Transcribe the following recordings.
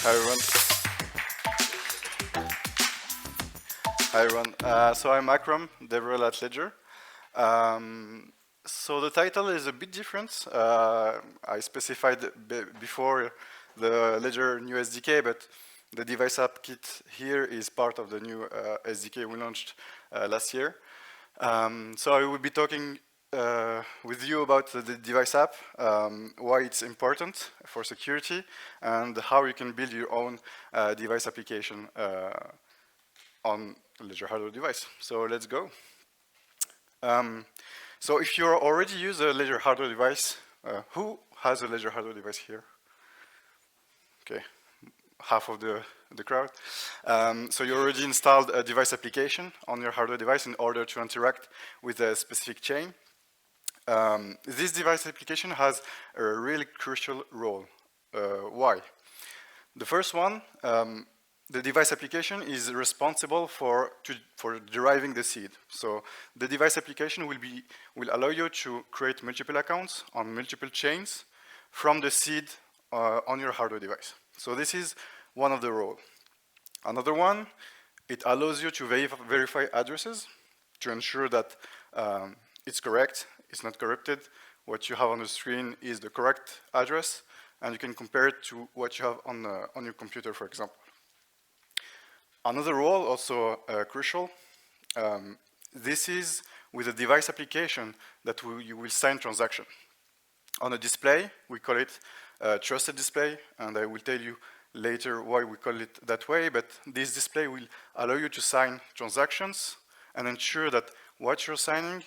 Hi everyone. Hi everyone. So I'm Akram, DevRel at Ledger. So the title is a bit different. I specified before the Ledger new SDK, but the device app kit here is part of the new SDK we launched last year. So I will be talking with you about the device app, why it's important for security, and how you can build your own device application on Ledger hardware device. So let's go. So if you already use a Ledger hardware device, who has a Ledger hardware device here? Okay, half of the crowd. So you already installed a device application on your hardware device in order to interact with a specific chain. This device application has a really crucial role. Why? The first one, the device application is responsible for deriving the seed. So the device application will allow you to create multiple accounts on multiple chains from the seed on your hardware device. So this is one of the roles. Another one, it allows you to verify addresses to ensure that it's correct, it's not corrupted. What you have on the screen is the correct address, and you can compare it to what you have on your computer, for example. Another role, also crucial, this is with a device application that you will sign transaction. On a display, we call it a trusted display, and I will tell you later why we call it that way, but this display will allow you to sign transactions and ensure that what you're signing,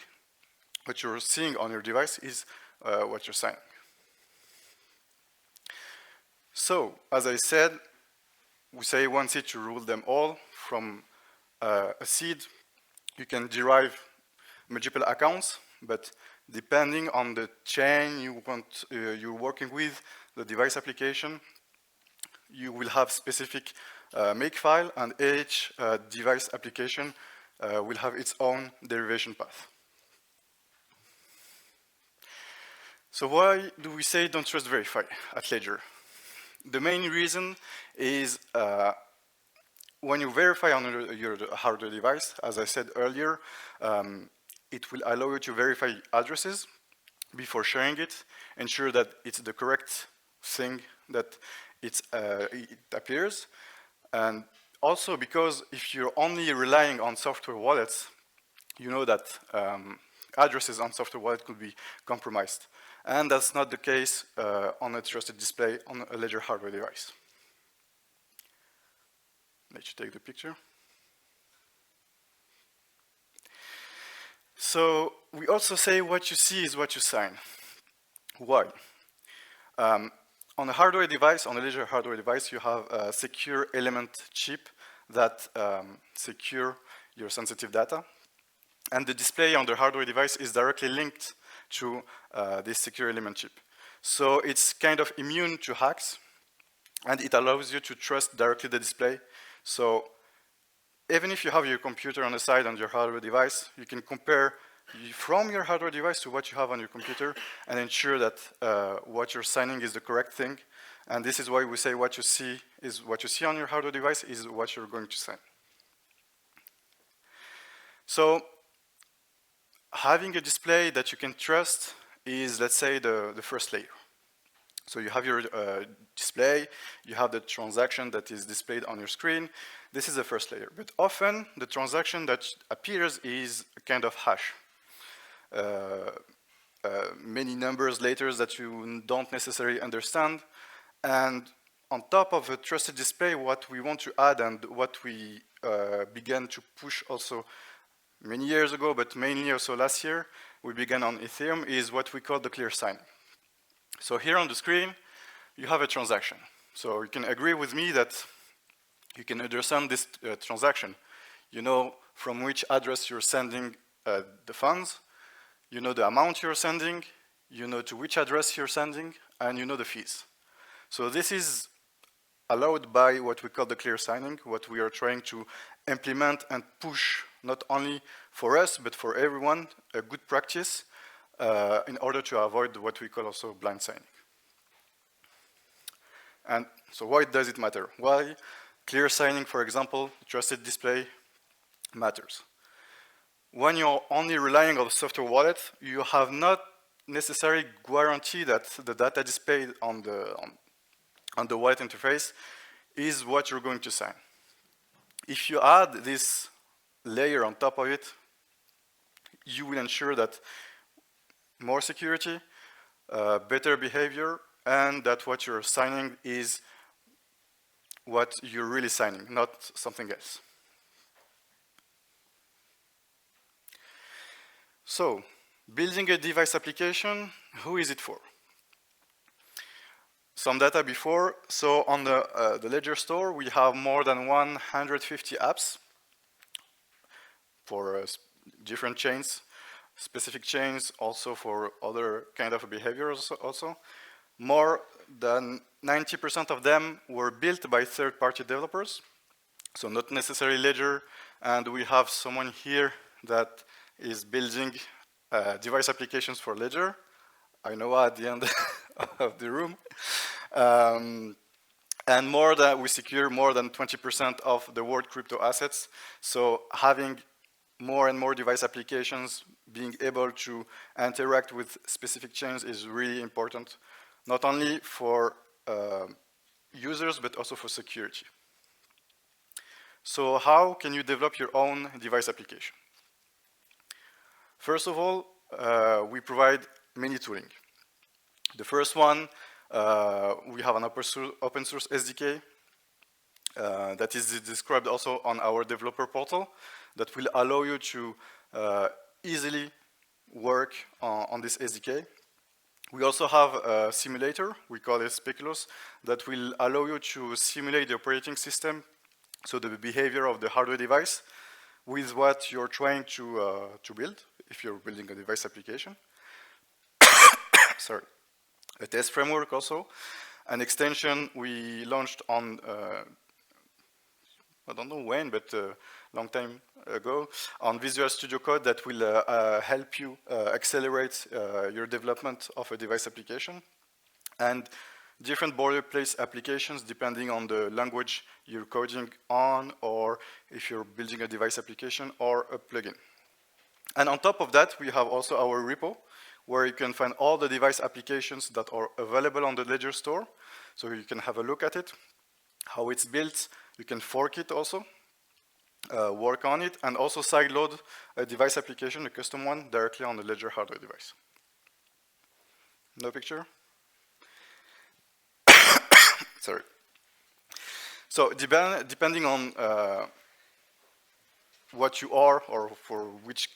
what you're seeing on your device is what you're signing. So, as I said, we say one seed to rule them all. From a seed, you can derive multiple accounts, but depending on the chain you're working with, the device application, you will have specific makefile, and each device application will have its own derivation path. So why do we say don't trust verify at Ledger? The main reason is when you verify on your hardware device, as I said earlier, it will allow you to verify addresses before sharing it, ensure that it's the correct thing that it appears, and also because if you're only relying on software wallets, you know that addresses on software wallet could be compromised. And that's not the case on a trusted display on a Ledger hardware device. Let you take the picture. So we also say what you see is what you sign. Why? On a hardware device, on a Ledger hardware device, you have a secure element chip that secure your sensitive data. And the display on the hardware device is directly linked to this secure element chip. So it's kind of immune to hacks, and it allows you to trust directly the display. So even if you have your computer on the side on your hardware device, you can compare from your hardware device to what you have on your computer and ensure that what you're signing is the correct thing. And this is why we say what you see on your hardware device is what you're going to sign. So having a display that you can trust is, let's say, the first layer. So you have your display, you have the transaction that is displayed on your screen. This is the first layer. But often, the transaction that appears is a kind of hash. Many numbers, letters that you don't necessarily understand. And on top of a trusted display, what we want to add and what we began to push also many years ago, but mainly also last year, we began on Ethereum, is what we call the clear signing. So here on the screen, you have a transaction. So you can agree with me that you can understand this transaction. You know from which address you're sending the funds, you know the amount you're sending, you know to which address you're sending, and you know the fees. So this is allowed by what we call the clear signing, what we are trying to implement and push not only for us, but for everyone, a good practice in order to avoid what we call also blind signing. And so why does it matter? Why clear signing, for example, trusted display matters? When you're only relying on the software wallet, you have not necessarily guarantee that the data displayed on the wallet interface is what you're going to sign. If you add this layer on top of it, you will ensure that more security, better behavior, and that what you're signing is what you're really signing, not something else. So, building a device application, who is it for? Some data before. So on the Ledger Store, we have more than 150 apps for different chains, specific chains, also for other kind of behaviors also. More than 90% of them were built by third-party developers, so not necessarily Ledger. And we have someone here that is building device applications for Ledger. I know at the end of the room. And we secure more than 20% of the world crypto assets. So having more and more device applications, being able to interact with specific chains is really important, not only for users, but also for security. So how can you develop your own device application? First of all, we provide many tooling. The first one, we have an open source SDK that is described also on our developer portal that will allow you to easily work on this SDK. We also have a simulator, we call it Speculoos, that will allow you to simulate the operating system, so the behavior of the hardware device, with what you're trying to build, if you're building a device application. Sorry. A test framework also. An extension we launched on, I don't know when, but a long time ago, on Visual Studio Code that will help you accelerate your development of a device application. And different boilerplate applications depending on the language you're coding on, or if you're building a device application or a plugin. And on top of that, we have also our repo, where you can find all the device applications that are available on the Ledger Store. So you can have a look at it, how it's built. You can fork it also, work on it, and also sideload a device application, a custom one, directly on the Ledger hardware device. No picture? Sorry. So depending on what you are, or for which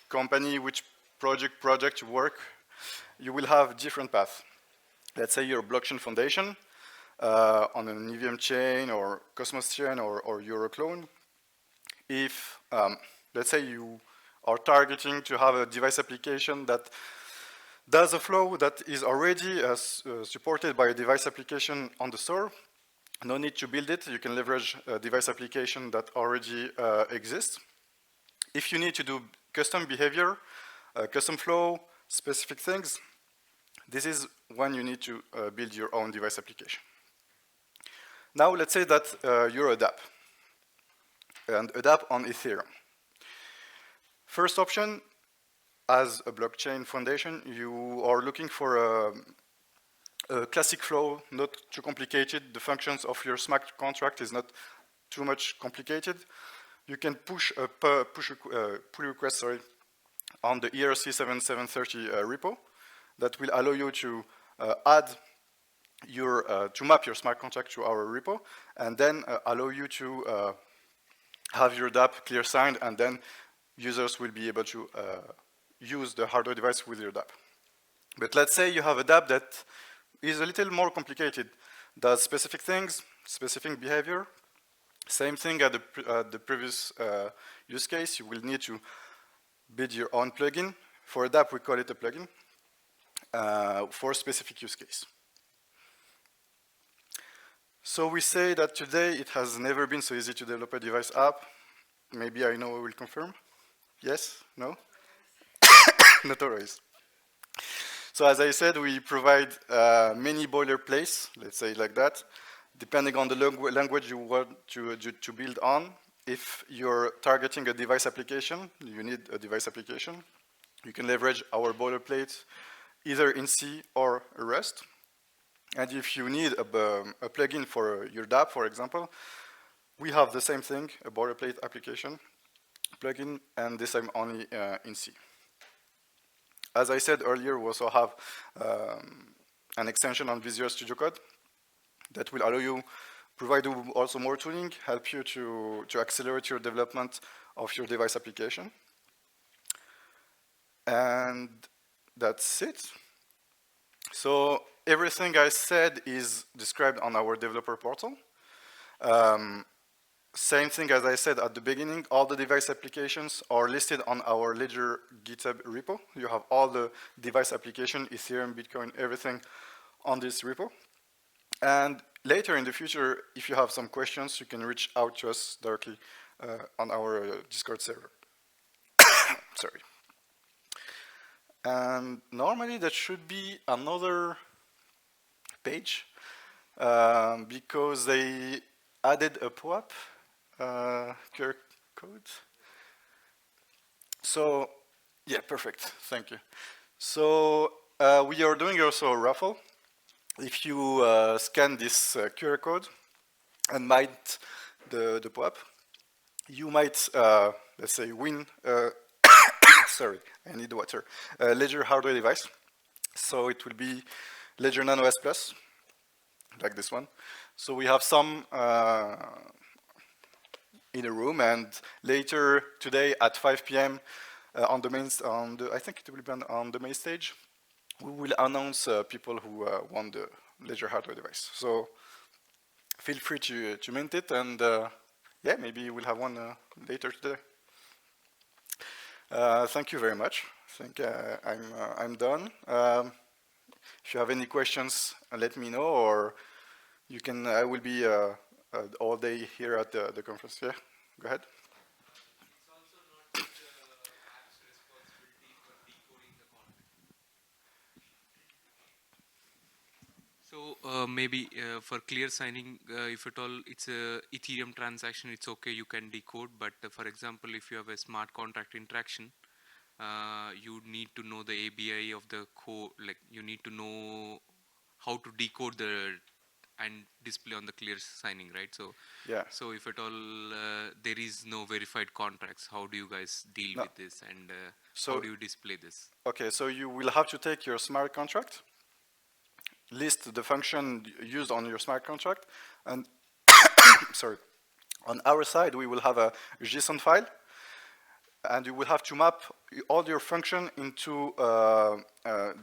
company, which project you work, you will have different paths. Let's say you're a blockchain foundation on an EVM chain or Cosmos chain or Euroclone. If, let's say you are targeting to have a device application that does a flow that is already supported by a device application on the store, no need to build it. You can leverage a device application that already exists. If you need to do custom behavior, custom flow, specific things, this is when you need to build your own device application. Now let's say that you're a DApp, and a DApp on Ethereum. First option, as a blockchain foundation, you are looking for a classic flow, not too complicated. The functions of your smart contract is not too much complicated. You can push a pull request, on the ERC7730 repo that will allow you to add to map your smart contract to our repo, and then allow you to have your DApp clear signed, and then users will be able to use the hardware device with your DApp. But let's say you have a DApp that is a little more complicated, does specific things, specific behavior. Same thing at the previous use case. You will need to build your own plugin. For a DApp, we call it a plugin for a specific use case. So we say that today it has never been so easy to develop a device app. Maybe I know will confirm. Yes? No? Not always. So as I said, we provide many boilerplates, let's say like that, depending on the language you want to build on. If you're targeting a device application, you need a device application, you can leverage our boilerplate either in C or Rust. And if you need a plugin for your DApp, for example, we have the same thing, a boilerplate application plugin, and this time only in C. As I said earlier, we also have an extension on Visual Studio Code that will allow you, provide you also more tooling, help you to accelerate your development of your device application. And that's it. So everything I said is described on our developer portal. Same thing as I said at the beginning, all the device applications are listed on our Ledger GitHub repo. You have all the device application, Ethereum, Bitcoin, everything on this repo. And later in the future, if you have some questions, you can reach out to us directly on our Discord server. Sorry. And normally that should be another page because they added a pop-up QR code. So, yeah, perfect, thank you. So we are doing also a raffle. If you scan this QR code and might the pop-up, you might, let's say, win, sorry, I need water, Ledger hardware device. So it will be Ledger Nano S Plus, like this one. So we have some in a room, and later today at 5 p.m. On the main, I think it will be on the main stage, we will announce people who won the Ledger hardware device. So feel free to mint it, and yeah, maybe we'll have one later today. Thank you very much. I think I'm done. If you have any questions, let me know, or you can. I will be all day here at the conference. Yeah, go ahead. It's also not the app's responsibility for decoding the content. So maybe for clear signing, if at all it's a Ethereum transaction, it's okay, you can decode. But for example, if you have a smart contract interaction, you need to know the ABI of the code. Like you need to know how to decode the and display on the clear signing, right? So yeah. So if at all there is no verified contracts, how do you guys deal with this, and so how do you display this? Okay, so you will have to take your smart contract, list the function used on your smart contract, and sorry, on our side we will have a JSON file, and you will have to map all your function into.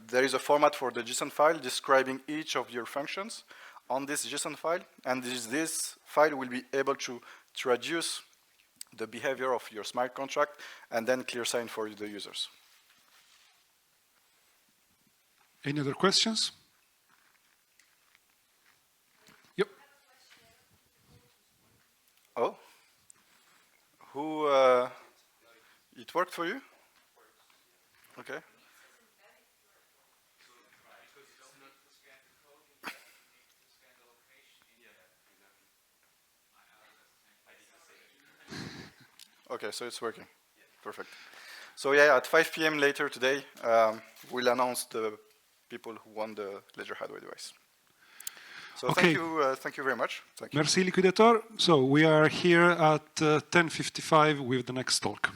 There is a format for the JSON file describing each of your functions on this JSON file, and this file will be able to traduce the behavior of your smart contract and then clear sign for the users. Any other questions? Yep. Oh, who? It worked for you? Okay. Okay, so it's working. Perfect. So yeah, at 5 p.m. later today, we'll announce the people who won the Ledger hardware device. So okay. Thank you very much. Thank you. Merci, Liquidateur. So we are here at 10:55 with the next talk.